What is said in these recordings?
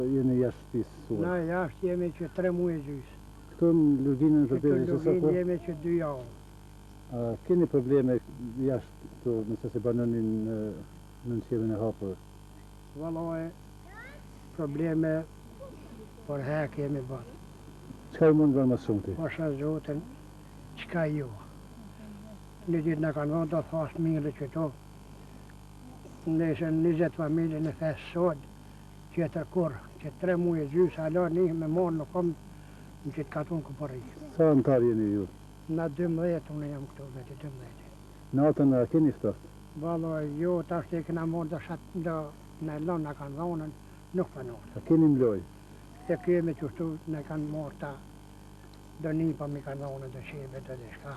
Jeni jashtë shtëpisë? Na jashtë jemi që 3 muaj gjysë. Këtu në luginën të Këtu në luginë jemi që 2 javë. A keni probleme jashtë këtu, nëse se banonin në nënqedhjen e hapur? Vallaj, probleme por hek jemi bërë. Çka mund bërë më shumë ti? Pasha Zotin, çka jo. Një ditë në kanë vënë do thasë mirë që to. Nëse 20 familje në fesë sot, tjetër kur, që 3 muaj gjysë hala një me morë në kom në që të katun këpërri. Sa antar jeni ju? Na 12, unë jam këtu me të 12. Natën a keni ftoft? Vallaj, jo, tash të këna morë do në lonë në kanë dhonën, nuk përnonë. A keni mloj? Se kemi qështu në kanë morë ta, do nipa mi kanë dhonën të shebe të dhe shka.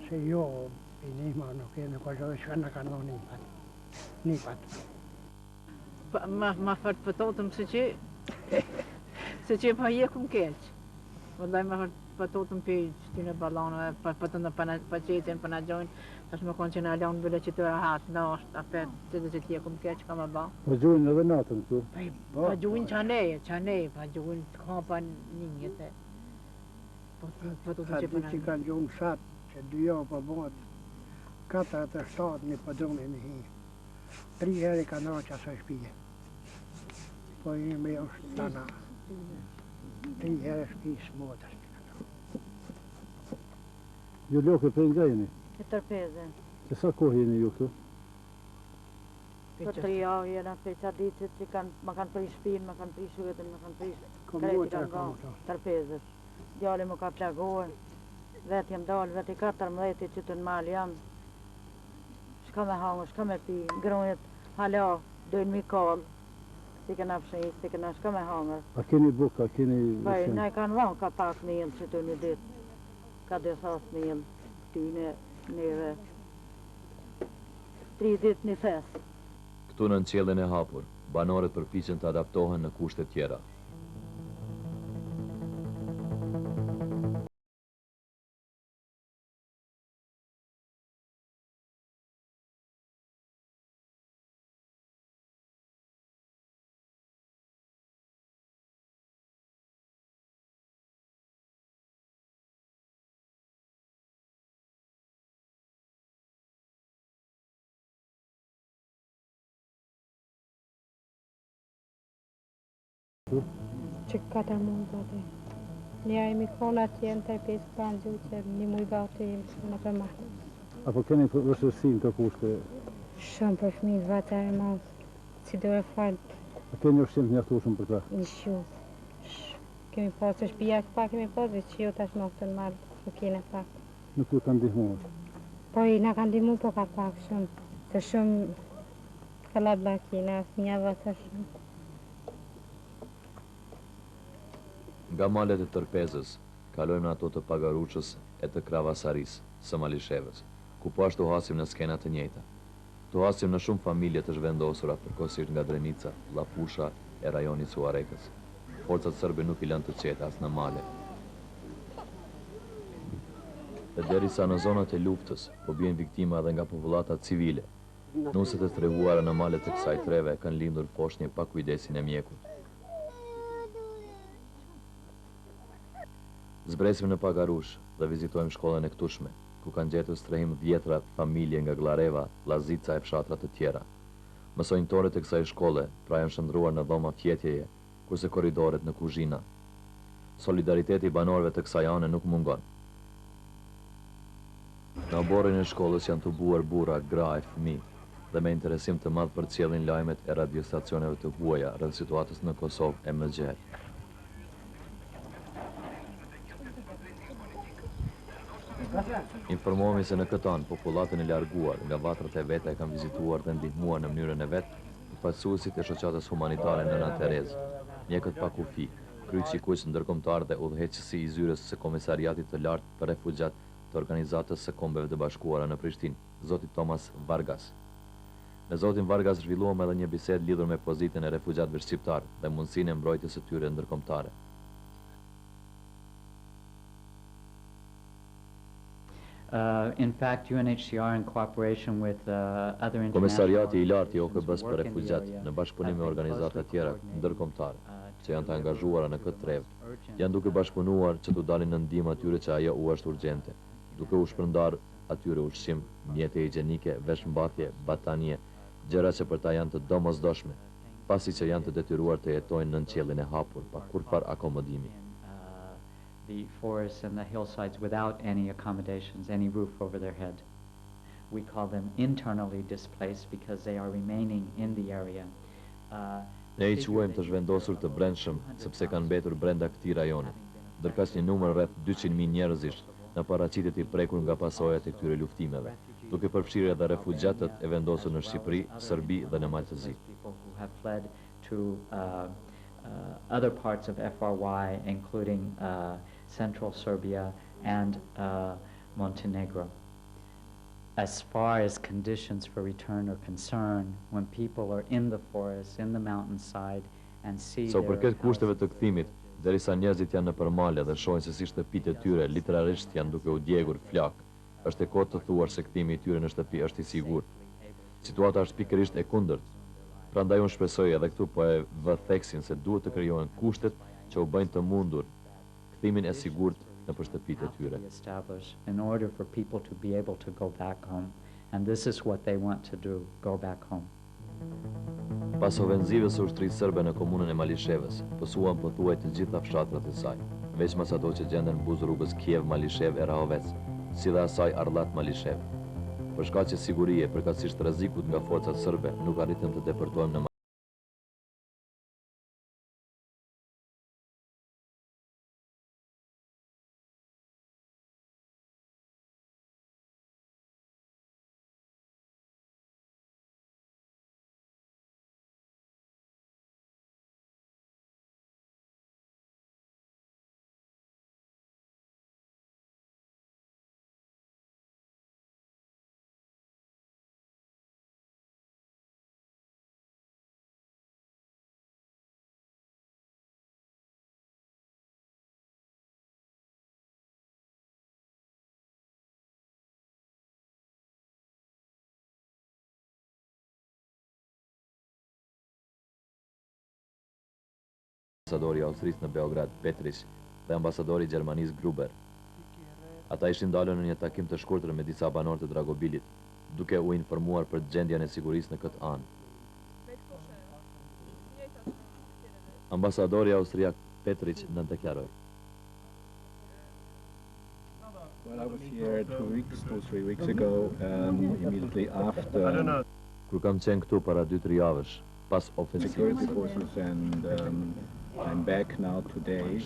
Se jo, i nima nuk kemi kështë dhe shka në kanë dhonë nipat. Ma fort pëtotëm se që pa jekum keq. Vëllaj ma fort pëtotëm për qëtine balonëve, pëtën dhe pa qetin, për në gjojnë, tash me konë që në alonë bële që të rahat, në është apet, që dhe që t'jekum keq, ka më ba. Pa gjojnë edhe natën këtu? Pa gjojnë qanej, pa gjojnë të kampa njët e. Ka di që kanë gjojnë shatë, që 2 javë për bëtë, 47 një përdojnë në hi. 3 herë i ka nërë që asë shpije. Po i me është të na. 3 herë shpijë së modës. Ju lokë për nga jeni? E tërpeze. Që sa kohë jeni ju këtu? Për 3 javë jena për qa ditët që ma kanë prish shpinë, ma kanë prish shuetën, ma kanë prish kreti kanë nga tërpezës. Djali më ka plagohen, vetë jem dalë, vetë i 14 që të në malë jam. Shka me hangë, shka me pi, gronjet hala, dojnë mi kallë, si këna fshënjë, si këna shka me hangër. A keni buka, keni... Baj, ne kanë vanë ka pak njën që të një ditë, ka 2 thas njën, tyne, neve, 3 ditë një fesë. Këtu në qellën e hapur, banorët përpiqen të adaptohen në kushte tjera. Që 4 muaj gati. Nja e mi kona atje në taj 5 pranë gjutë që 1 muaj gati jemi në për mahtë. Apo keni vështërsi në të kushte? Shumë për fëmijë vata e madhë, si do e falë. A keni ushqim të mjaftueshëm për ta? Në shumë. Kemi pasë shpija pak kemi pasë, që jo tash nuk të në marë, nuk kene pak. Nuk ju kanë ndihmuar? Po i na kanë ndihmu, po ka pak shumë. Se shumë kalabla kene, asë një vata shumë. Nga malet e Tërpezës, kalojmë në ato të Pagaruçës e të Kravasarisë, së Malishevës, ku po ashtu hasim në skena të njëjta. Tu hasim në shumë familje të zhvendosura përkohësisht nga Drenica, Llapusha e rajoni Suarekës. Forcat sërbe nuk i lënë të qeta as në male. Dhe derisa në zonat e luftës, po bien viktima edhe nga popullata civile. Nuset e strehuara në malet të kësaj treve kanë lindur poshnje pa kujdesin e mjekut. Zbresim në Pagarush dhe vizitojmë shkollën e këtushme, ku kanë gjetur strehim 10 familje nga Glareva, Llazica e fshatra të tjera. Mësojnëtorët e kësaj shkolle pra janë shndruar në dhoma fjetjeje, kurse korridoret në kuzhina. Solidariteti i banorëve të kësaj ane nuk mungon. Në oborrin e shkollës janë tubuar burra, gra e fëmijë dhe me interesim të madh përcjellin lajmet e radiostacioneve të huaja rreth situatës në Kosovë e MGL. Informohemi se në këtë anë popullatën e larguar nga vatrat e veta e kanë vizituar dhe ndihmuar në mënyrën e vet përfaqësuesit e shoqatës humanitare Nëna Terezë, mjekët pa kufi, kryqëzikues ndërkombëtar dhe udhëheqësi i zyrës së Komisariatit të Lartë për Refugjat të Organizatës së Kombeve të Bashkuara në Prishtinë, zoti Thomas Vargas. Me zotin Vargas zhvilluam edhe një bisedë lidhur me pozitën e refugjatëve shqiptar dhe mundësinë e mbrojtjes së tyre ndërkombëtare. In fact, UNHCR in cooperation with other international Komisariati I lartë I OKB-s për refugjat në bashkëpunim me organizata tjera ndërkombëtare që janë të angazhuara në këtë trevë, janë duke bashkëpunuar që t'u dalin në ndihmë atyre që ajo u është urgjente, duke u shpërndar atyre ushqim, mjete higjienike, veshmbathje, batanie, gjëra që për ta janë të domosdoshme, pasi që janë të detyruar të jetojnë nën qiellin e hapur, pa kurfar akomodimi. The forests and the hillsides without any accommodations, any roof over their head. We call them internally displaced because they are remaining in the area. Ne I quajmë të zhvendosur të brendshëm sepse kanë mbetur brenda këtij rajoni, ndërkaq një numër rreth 200.000 njerëzish në paraqitet I prekur nga pasojat e këtyre luftimeve, duke përfshirë edhe refugjatët e vendosur në Shqipëri, Serbi dhe në Maltëzi. People who have fled to other parts of FRY, including Central Serbia and Montenegro. As far as conditions for return are concerned, when people are in the forest, in the mountainside, and see Sa përket kushteve të kthimit, derisa njerëzit janë në përmale dhe shohin se si shtëpitë e tyre literalisht janë duke u djegur flak, është e kotë të thuar se kthimi I tyre në shtëpi është I sigurt. Situata është pikërisht e kundërt. Prandaj unë shpresoj edhe këtu po e vë theksin se duhet të krijohen kushtet që u bëjnë të mundur kthimin e sigurt në shtëpitë e tyre. In order for people to be able to go back home, and this is what they want to do, go back home. Pas ofenzivës së ushtrisë serbe në komunën e Malishevës, pësuan pothuaj të gjitha fshatrat e saj, veç mas ato që gjenden buz rrugës Kiev-Malishev e Rahovec, si dhe asaj Arlat-Malishev. Për shkaq të sigurie, përkatësisht rrezikut nga forcat serbe, nuk arritëm të deportojmë në ambasadori I Austrisë në Beograd, Petrić, dhe ambasadori I Gjermanisë, Gruber. Ata ishin dalën në një takim të shkurtër me disa banorë të Dragobilit, duke u informuar për gjendjen e sigurisë në këtë anë. Ambasadori austriak Petrić nëntekjaroi. Well, I was here 2-3 weeks ago, immediately after Kur kam qenë këtu para 2-3 javësh, pas ofensivës. I'm back now today.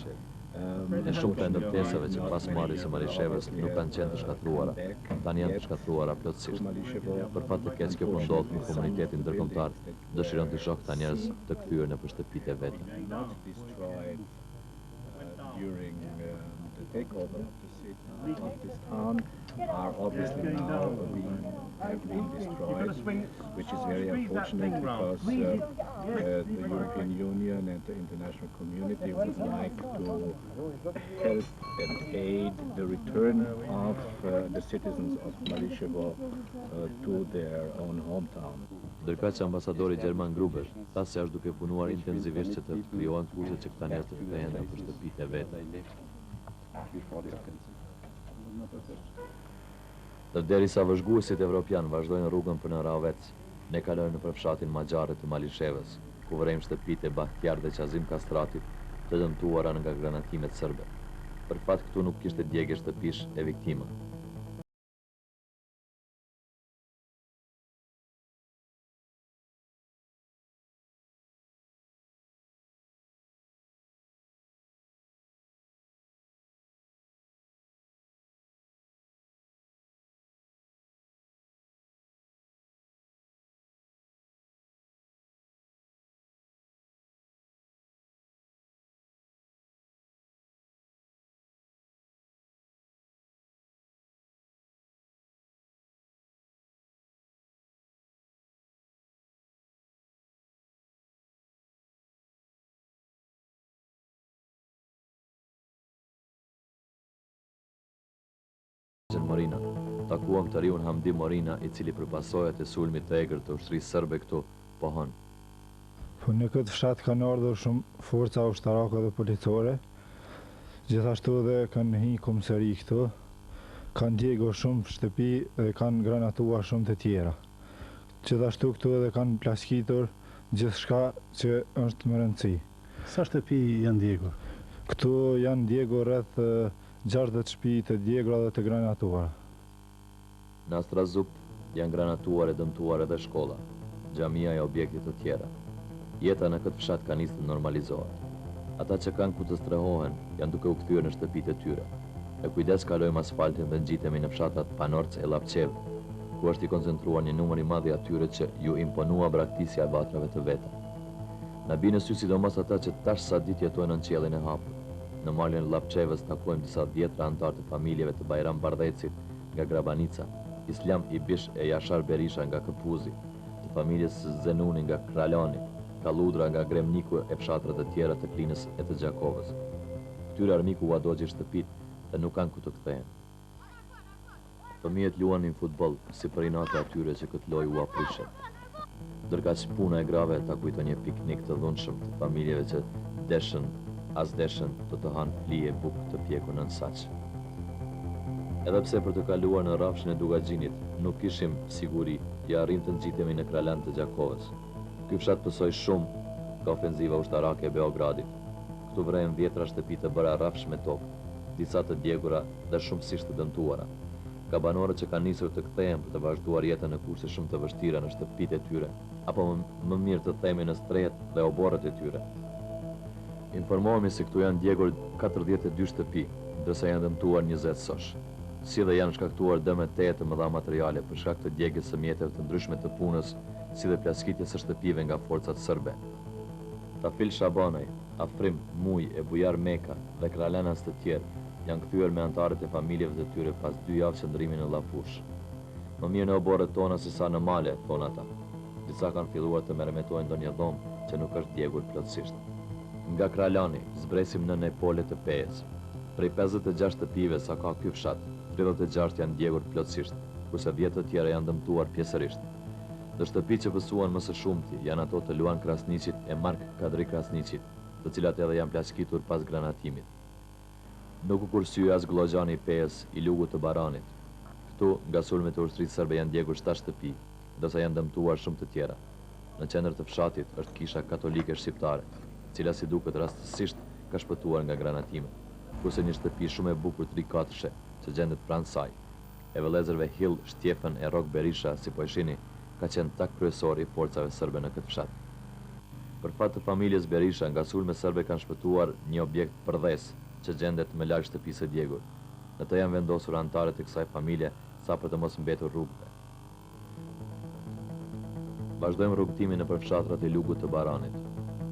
E shumë të ndërtesave që pas marrjes së Malishevës nuk kanë qenë të shkatruara, tani janë të shkatruara plotësisht. Për fat të keq kjo po ndodh në komunitetin ndërkombëtar, dëshiron të shoh këta njerëz të kthyer në shtëpitë e veta. During the takeover of the city of this town are obviously now have been destroyed, which is very unfortunate because the European Union and the international community would like to help and aid the return of the citizens of Malishevo to their own hometown. Ndërkaq që ambasadori Gjerman Gruber tha se është duke punuar intensivisht që të krijohen kushtet që këta njerëz të kthehen në shtëpitë e veta. Derisa vëzhguesit evropian vazhdojnë rrugën për në Rahovec, ne kalojmë nëpër fshatin magjare të Malishevës, ku vërejmë shtëpitë e Bahtiar dhe Qazim Kastratit, të dëmtuara nga granatimet serbe. Për fat këtu nuk kishte djegje shtëpish e viktima. Marina. takuam të riun Hamdi Morina, i cili për pasojat e sulmit të egër të ushtrisë serbe këtu pohon. Po në këtë fshat kanë ardhur shumë forca ushtarake dhe policore, gjithashtu edhe kanë hi komisari këtu, kanë djegur shumë shtëpi dhe kanë granatuar shumë të tjera. Gjithashtu këtu edhe kanë plaskitur gjithçka që është më rëndësi. Sa shtëpi janë djegur? Këtu janë djegur rreth 60 shtëpi të djegura dhe të granatuara. Në Astrazup janë granatuar e dëmtuar edhe shkolla, xhamia e objekte të tjera. Jeta në këtë fshat ka nisë të normalizohet. Ata që kanë ku të strehohen janë duke u kthyer në shtëpitë e tyre. Me kujdes kalojmë asfaltin dhe ngjitemi në fshatat Panorc e Lapçev, ku është i koncentruar një numër i madh i atyre që ju imponua braktisja e vatrave të veta. Na bie në sy sidomos ata që tash sa ditë jetojnë në qiellin e hapur. Në malin e Lapçevës takojmë disa dhjetra antar të familjeve të Bajram Bardhecit nga Grabanica, Islam Ibish e Jashar Berisha nga Këpuzi, të familjes Zenuni nga Kralani, Kalludra nga Gremniku e fshatrat e tjera të Klinës e të Gjakovës. Këtyre armiku u adogji shtëpit dhe nuk kanë ku të kthehen. Fëmijët luanin futboll si për inate atyre që këtë lojë u aprishet. Ndërkaq puna e grave ta kujton një piknik të dhunshëm të familjeve që deshen të hanë flije bukë të pjekur nën saq. Edhe pse për të kaluar në rrafshin e Dugaxhinit nuk kishim siguri, ja arrim të ngjitemi në Kralan të Gjakovës. Ky fshat pësoi shumë nga ofenziva ushtarake e Beogradit. Këtu vrejnë dhjetra shtëpi të bëra rrafsh me tokë, disa të djegura dhe shumësisht të dëmtuara. Ka banorët që kanë nisur të kthehen për të vazhduar jetën në kushte shumë të vështira në shtëpitë e tyre, apo më mirë të themi në strehet dhe oborret e tyre. Informohemi se këtu janë djegur 42 shtëpi, ndërsa janë dëmtuar 20 sosh. Si dhe janë shkaktuar dëme të mëdha materiale për shkak të djegjes së mjeteve të ndryshme të punës, si dhe plaskitjes së shtëpive nga forcat serbe. Tafil Shabanaj, Afrim, Muj e Bujar Meka dhe kralanas të tjerë janë kthyer me antarët e familjeve të tyre pas 2 javë qëndrimi në Llafush. Më mirë në oborret tona se sa në male, thonë ata. Disa kanë filluar të mermetojnë ndonjë dhomë që nuk është djegur plotësisht. Nga Kralani zbresim në Nepole të Pejës. Prej 56 shtëpive sa ka ky fshat, 36 janë djegur plotësisht, kurse 10 të tjera janë dëmtuar pjesërisht. Dhe shtëpi që pësuan më së shumti janë ato të Luan Krasniqit e Mark Kadri Krasniqit, të cilat edhe janë plaskitur pas granatimit. Nuk u kursye as Glogjani i Pejës i Lugut të Baranit. Këtu, nga sulmet e ushtrisë serbe janë djegur 7 shtëpi, ndërsa janë dëmtuar shumë të tjera. Në qendër të fshatit është kisha katolike shqiptare, cila si duket rastësisht ka shpëtuar nga granatimet, kurse një shtëpi shumë e bukur 3-4-she që gjendet pranë saj, e vëllezërve Hill, Shtjefen e Rok Berisha, si po e shihni, ka qenë tak kryesor i forcave serbe në këtë fshat. Për fat të familjes Berisha, nga sulmet serbe kanë shpëtuar një objekt përdhes që gjendet me larg shtëpisë së djegur. Në të janë vendosur antarët e kësaj familje sa për të mos mbetur rrugëve. Vazhdojmë rrugtimin nëpër fshatrat e Lugut të Baranit.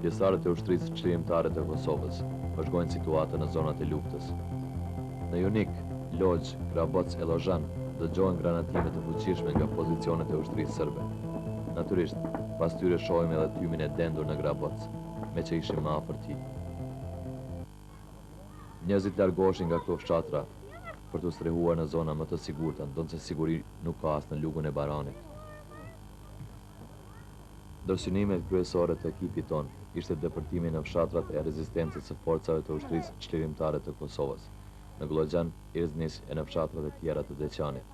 Pjesëtarët e ushtrisë çlirimtare të Kosovës vazhdojnë situatën në zonat e luftës. Në Junik, Lodz, Graboc e Lozhan dëgjohen granatime të fuqishme nga pozicionet e ushtrisë serbe. Natyrisht, pas tyre shohim edhe tymin e dendur në Graboc, me që ishim më afër tij. Njerëzit largoheshin nga këto fshatra për të strehuar në zona më të sigurta, ndonse siguri nuk ka as në Lugun e Baranit. Ndërsynimet kryesore të ekipit ton ishte depërtimi në fshatrat e rezistencës së forcave të ushtrisë çlirimtare të Kosovës, në Glogjan, Irznis e në fshatrat e tjera të Deçanit.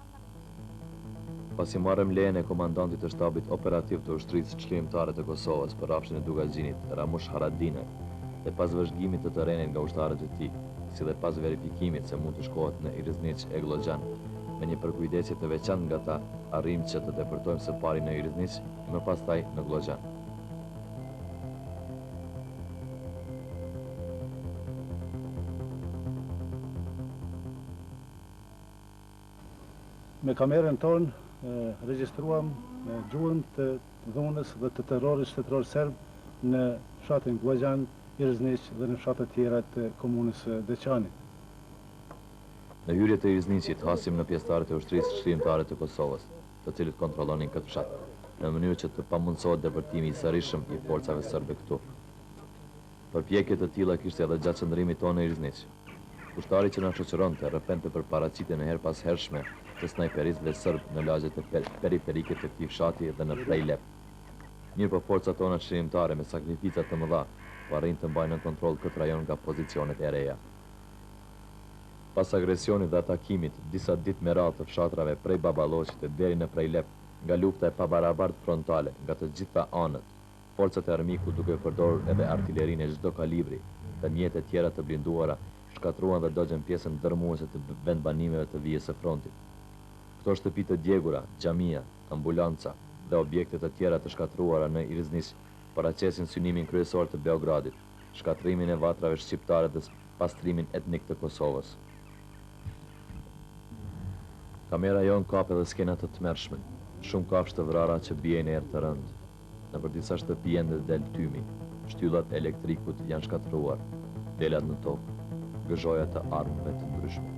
Pasi marrëm lejen e komandantit të shtabit operativ të ushtrisë çlirimtare të Kosovës për rrafshin e Dugaxhinit, Ramush Haradinaj, dhe pas vëzhgimit të terrenit nga ushtarët e tij, si dhe pas verifikimit se mund të shkohet në Irzniç e Glogjan, me një përkujdesje të veçantë nga ta, arrim që të depërtojmë së pari në Irzniç e më pastaj në Glogjan. Me kamerën tonë regjistruam gjuhën të dhunës dhe të terrorit shtetëror serb në fshatin Glogjan, Irzniç dhe në fshatet tjera të komunës Deçanit. Në hyrje të Irzniçit hasim në pjesëtarët e ushtrisë çlirimtare të Kosovës, të cilët kontrollonin këtë fshat, në mënyrë që të pamundsohet depërtimi i sërishëm i forcave serbe këtu. Përpjekje të tilla kishte edhe gjatë qëndrimit tonë në Irzniç. Kushtari që na shoqëronte rrëpente për paraqitjen e her pas hershme të snajperistëve serb në lagjet e periferike të këtij fshati dhe në Prejlep. Mirë po forcat tona çlirimtare me sakrifica të mëdha po arrin të mbajnë në kontroll këtë rajon nga pozicionet e reja. Pas agresionit dhe atakimit disa ditë me radhë të fshatrave prej Baballocit e deri në Prejlep, nga lufta e pabarabartë frontale nga të gjitha anët, forcat e armikut duke përdorur edhe artilerinë e çdo kalibri dhe mjete tjera të blinduara shkatruan dhe dogjen pjesën dërmuese të vendbanimeve të vijës së frontit. Këto shtëpi të djegura, xhamia, ambulanca dhe objekte të tjera të shkatruara në Iriznis paraqesin synimin kryesor të Beogradit, shkatrimin e vatrave shqiptare dhe pastrimin etnik të Kosovës. Kamera jon kap edhe skena të tmerrshme, shumë kafshë të vrara që bien erë të rënd. Nëpër disa shtëpi ende del tymi, shtyllat e elektrikut janë shkatruar, delat në tokë, gëzhoja të armëve të ndryshme.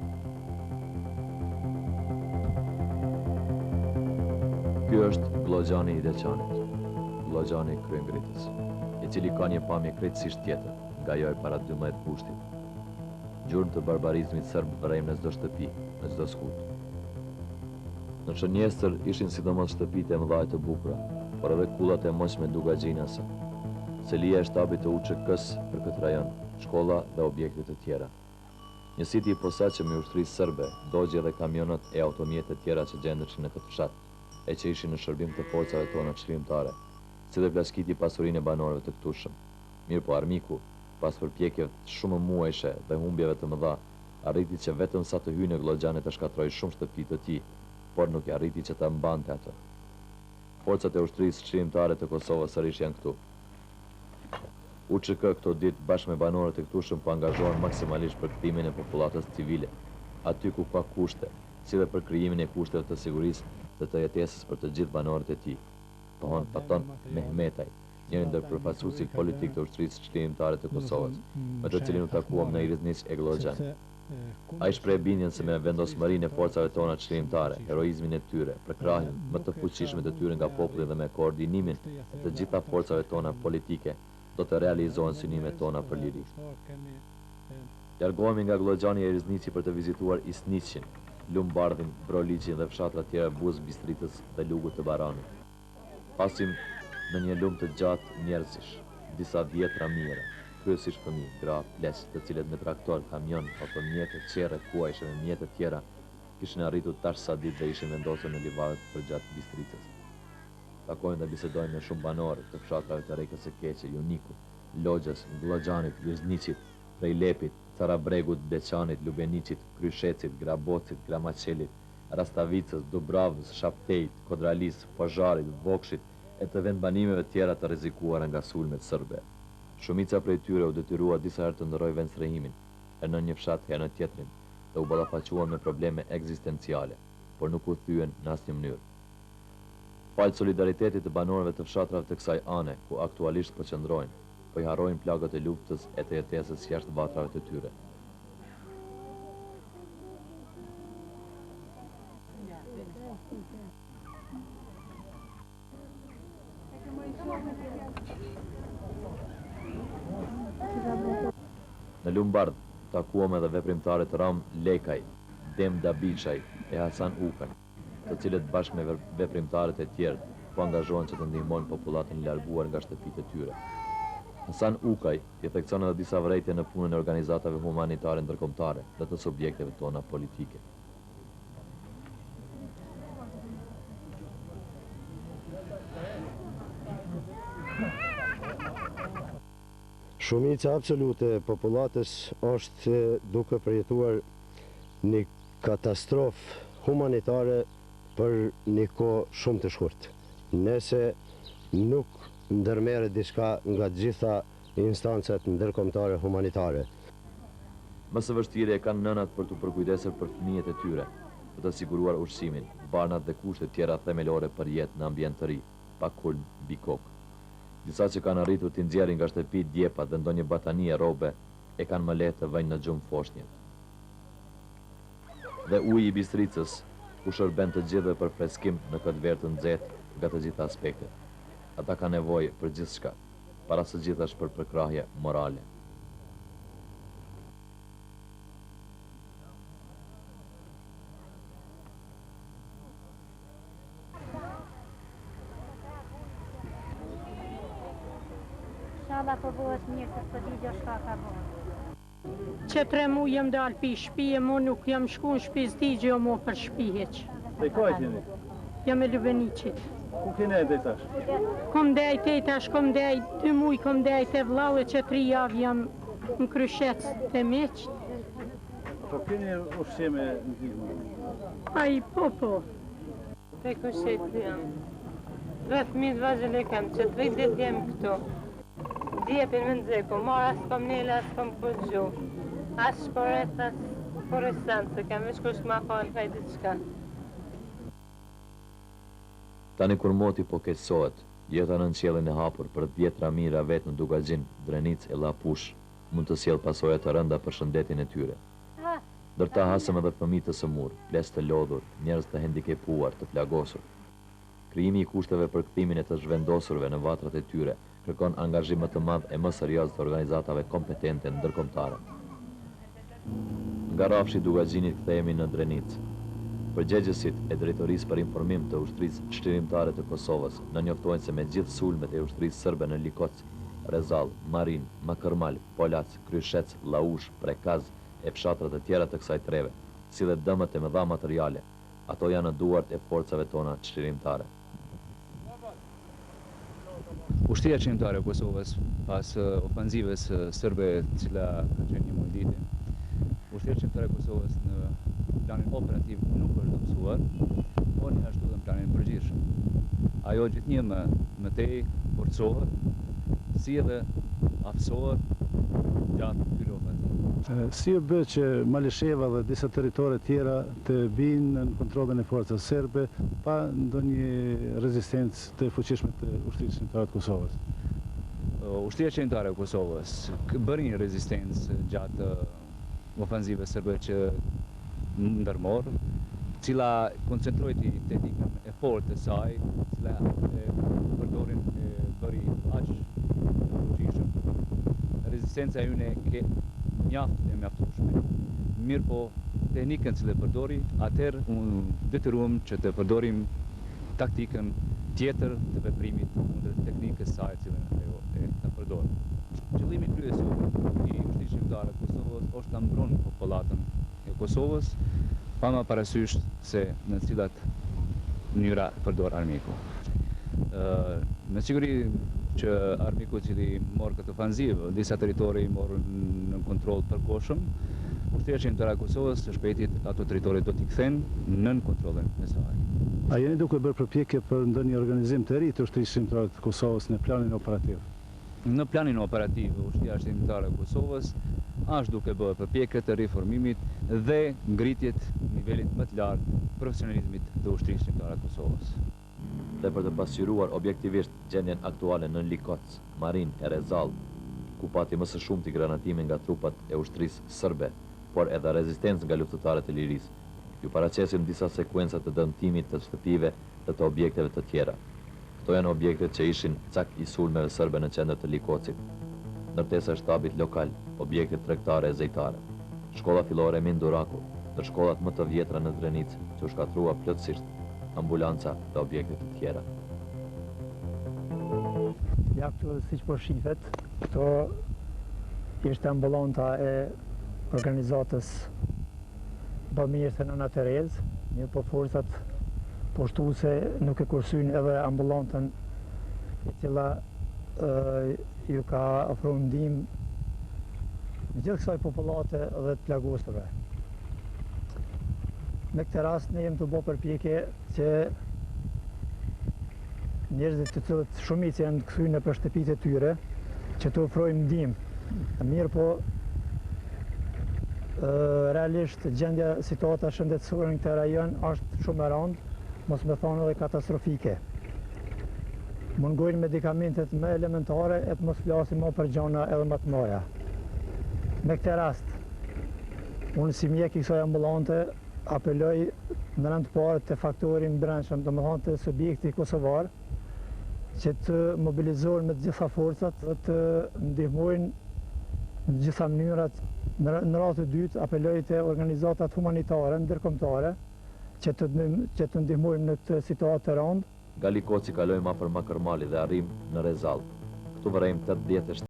Ky është Gllogjani i Deçanit, Gllogjani kryengritës, i cili ka një pamje krejtësisht tjetër, nga ajo e para 12 kushtit. Gjurmë të barbarizmit serb vrejmë në çdo shtëpi, në çdo skut. Në Shënjestër ishin sidomos shtëpitë e mëdha të bukura, por edhe kullat e moshme Dugagjinase, selia e shtabit të UÇK-s për këtë rajon, shkolla dhe objekte të tjera. Një siti i posaçëm i ushtrisë serbe, dogje dhe kamionat e automjet të tjera që gjendeshin në këtë fshat, e që ishin në shërbim të forcave tona çlirimtare, si dhe plaskiti pasurinë e banorëve të këtushëm. Mirë po armiku, pas përpjekjeve shumë muajshe dhe humbjeve të mëdha, arriti që vetëm sa të hyjë në Gllogjane të shkatrojë shumë shtëpi të tij, por nuk i arriti që ta mbante atë. Forcat e ushtrisë çlirimtare të Kosovës sërish janë këtu. UÇK këto ditë bashkë me banorët e këtushëm po angazhohen maksimalisht për kthimin e popullatës civile, aty ku ka kushte, si dhe për krijimin e kushteve të sigurisë dhe të jetesës për të gjithë banorët e tij. Pohon Paton Mehmetaj, njëri ndër përfaqësuesit politik të ushtrisë çlirimtare të Kosovës, me të cilin u takuam në Iriznis e Gllogjan. Ai shpreh bindjen se me vendosmërinë e forcave tona çlirimtare, heroizmin e tyre, përkrahjen më të fuqishme të tyre nga populli dhe me koordinimin e të gjitha forcave tona politike, do të realizohen synimet tona për liri. Largohemi nga Gllogjani e Iriznici për të vizituar Isniqin, Lumbardhin, Broliqin dhe fshatra tjera Buz, Bistritës dhe Lugut të Baranit. Pasim në një lumë të gjatë njerëzish, disa vjetra mire, kryesisht fëmijë, gra, pleq, të cilët me traktor, kamion, automjete, qerre, kuajshe me mjete tjera, kishin arritur tash sa ditë dhe ishin vendosur në livaret për gjatë Bistritës. Takojmë dhe bisedojmë me shumë banorë të fshatrave të Rekës së Keqe, Junikut, Logjës, Glloxhanit, Iriznicit, Prejlepit, Carabregut, Deçanit, Lubeniqit, Kryshecit, Grabocit, Gramaçelit, Rastavicës, Dubravës, Shaptejit, Kodralis, Pozharit, Vokshit e të vendbanimeve tjera të rrezikuara nga sulmet serbe. Shumica prej tyre u detyrua disa herë të ndërrojë vendstrehimin, herë në një fshat, herë në tjetrin, dhe u ballafaquan me probleme ekzistenciale, por nuk u thyen në asnjë mënyrë. Falë solidaritetit të banorëve të fshatrave të kësaj ane, ku aktualisht po qëndrojnë, po i harrojnë plagët e luftës e të jetesës jashtë vatrave të tyre. Në Lumbardh takuam edhe veprimtarët Ram Lekaj, Dem Dabiçaj e Hasan Ukaj, të cilët bashkë me veprimtarët e tjerë po angazhohen që të ndihmojnë popullatën e larguar nga shtëpitë e tyre. Hasan Ukaj i thekson edhe disa vërejtje në punën e organizatave humanitare ndërkombëtare dhe të subjekteve tona politike. Shumica absolute e popullatës është duke përjetuar një katastrofë humanitare për një kohë shumë të shkurtë. Nëse nuk ndërmerret diçka nga gjitha instancat ndërkombëtare humanitare. Më së vështirë e kanë nënat për të përkujdesur për fëmijët e tyre, për të siguruar ushqimin, barnat dhe kushtet tjera themelore për jetë në ambient të ri, pa kulm, mbi kokë. Disa që kanë arritur të nxjerrin nga shtëpi djepa dhe ndonjë batanie rrobe e kanë më lehtë të vënë në gjumë foshnjët. Dhe uji i Bistricës u shërben të gjithëve për freskim në këtë verë të nxehtë nga të gjitha aspektet. Ata kanë nevojë për gjithçka, para së gjithash për përkrahje morale. Allah po bëhet mirë se të di çka ka bërë. Që 3 muaj jam dalë pi shtëpie, mo nuk jam shku në shtëpi s'digje o mo për shtëpi heq. Dhe ka e tjeni? Jam e Lubenicit. Ku kene e dhe tash? Kom dej tetash, kom dej 2 muaj, kom dej të vlau e që 3 javë jam në Kryshec të meqt. Po keni ushqime në ndihmë? Ai, po. Te Kryshec jam. Vetë mi të vazhële kam, që 3 ditë jem këtu. Djepin me nëzeko, mora s'kom nela, s'kom përgju. As shkoret, as koresant, se kam veç kush ma falë kaj diçka. Tani kur moti po keqësohet, jeta në qiellin e hapur për 10 ramira vetë në Dugazhin, Drenic e Lapush, mund të sjellë pasoja të rënda për shëndetin e tyre. Ndërta hasëm edhe fëmijë të sëmur, ples të lodhur, njerëz të hendikepuar, të plagosur. Krijimi i kushteve për kthimin e të zhvendosurve në vatrat e tyre kërkon angazhim më të madh e më serioz të organizatave kompetente ndërkombëtare. Nga rrafshi i Dugazhinit kthehemi në Drenic. Përgjegjësit e drejtorisë për informim të ushtrisë çlirimtare të Kosovës na njoftojnë se me gjithë sulmet e ushtrisë serbe në Likoc, Rezall, Marin, Makërmal, Polac, Kryshec, Laush, Prekaz e fshatrat e tjera të kësaj treve, si dhe dëmët e mëdha materiale, ato janë në duart e forcave tona çlirimtare. Ushtria qëndimtare e Kosovës pas ofenzivës sërbe cila ka qenë një muaj ditë. Ushtria qëndimtare e Kosovës në planin operativ nuk është dobësuar, por një ashtu dhe në planin përgjithshëm. Ajo gjithnjë më tej forcohet, si edhe aftësohet gjatë këtyre ofenzivave. Si u bë që Malisheva dhe disa territore tjera të binë në kontrollin e forcave serbe pa ndonjë rezistencë të fuqishme të ushtrisë qendrore të Kosovës? Ushtria qendrore e Kosovës bëri një rezistencë gjatë ofenzivës serbe që ndërmor, cila koncentroi teknikën e fortë të saj, cila përdorin bëri aq fuqishëm. Rezistenca june ke mjaftueshme. Mirë po, teknikën që e përdori, atëherë unë detyruam që të përdorim taktikën tjetër të veprimit kundër teknikës saj cilën ajo e ka përdorur. Qëllimi kryesor i ushtrisë qendrore të Kosovës është ta mbronë popullatën e Kosovës, pa më parasysh se në cilat mënyra përdor armiku. Me siguri që armiku cili morë këtë ofenzivë, disa territori morën në kontroll përkohshëm, ushtria qendrore e Kosovës së shpejtit ato territori do t'i kthen nën kontrollin e saj. A jeni duke bërë përpjekje për ndonjë organizim të ri të ushtrisë qendrore të Kosovës në planin operativ? Në planin operativ, ushtria qendrore e Kosovës është duke bërë përpjekje të riformimit dhe ngritjet nivelit më të lartë profesionalizmit të ushtrisë qendrore të Kosovës. Dhe për të pasqyruar objektivisht gjendjen aktuale në Likoc, Marin e Rezall, ku pati më së shumti granatime nga trupat e ushtrisë serbe, por edhe rezistencë nga luftëtarët e lirisë, ju paraqesim disa sekuenca të dëmtimit të shtëpive dhe të objekteve të tjera. Këto janë objektet që ishin cak i sulmeve serbe në qendër të Likocit. Ndërtesa e shtabit lokal, objektet tregtare e zejtare. Shkolla fillore Minduraku, ndër shkollat më të vjetra në Drenic, që u shkatrua plotësisht, ambulanca dhe objektet të tjera. Ja këtu siç po shifet, këto ishte ambulanta e organizatës bamirë të Nëna Terez, një po forcat poshtuse nuk e kursyn edhe ambulantën e cila ju ka ofruar ndihmë në gjithë kësaj popullate dhe të plagosurve. Në këtë rast ne jemi të bërë përpjekje që njerëzit të cilët shumica janë kthyer në shtëpitë e tyre, që të ofrojmë ndihmë. Mirë po, realisht gjendja situata shëndetësore në këtë rajon është shumë e rëndë, mos me thonë edhe katastrofike. Mungojnë medikamentet më elementare e të mos flasim më për gjëra edhe më të mëdha. Në këtë rast, unë si mjek i kësaj ambulante apeloj në rënd të parë të faktorin brendshëm, domethënë të subjekti kosovar, që të mobilizohen me të gjitha forcat dhe të ndihmojnë në gjitha mënyrat. Në radhë të dytë apeloj të organizatat humanitare, ndërkombëtare, që të ndihmojmë në këtë situatë të rëndë. Nga Likoci kalojmë afër Makërmalit dhe arrim në Rezall. Këtu vërejmë 87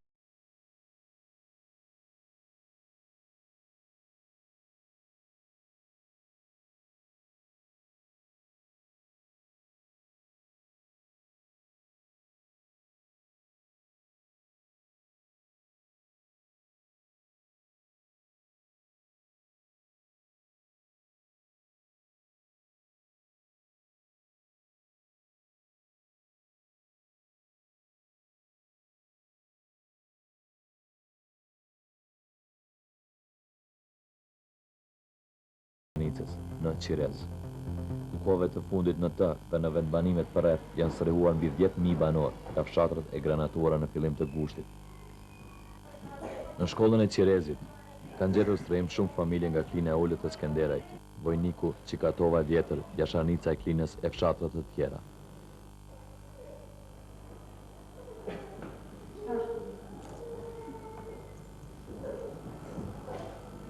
Srebrenicës, në Qirez. Në kohëve të fundit në të dhe në vendbanimet përreth janë sërëhuar mbi 10.000 banor nga fshatrat e granatuara në fillim të gushtit. Në shkollën e Qirezit kanë gjetur strehim shumë familje nga klina e ullët e Skenderajt, Vojniku, Qikatova e Vjetër, Jashanica e Klinës e fshatrat të tjera.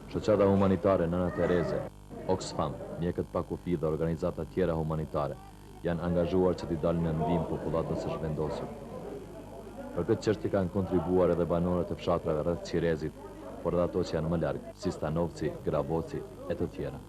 Shoqata humanitare Nëna Tereze, Oxfam, mjekët pa kufi dhe organizata tjera humanitare janë angazhuar që t'i dalin në ndihmë popullatës së zhvendosur. Për këtë çështje kanë kontribuar edhe banorët e fshatrave rreth Qirezit, por edhe ato që janë më larg, si Stanovci, Gravoci e të tjera.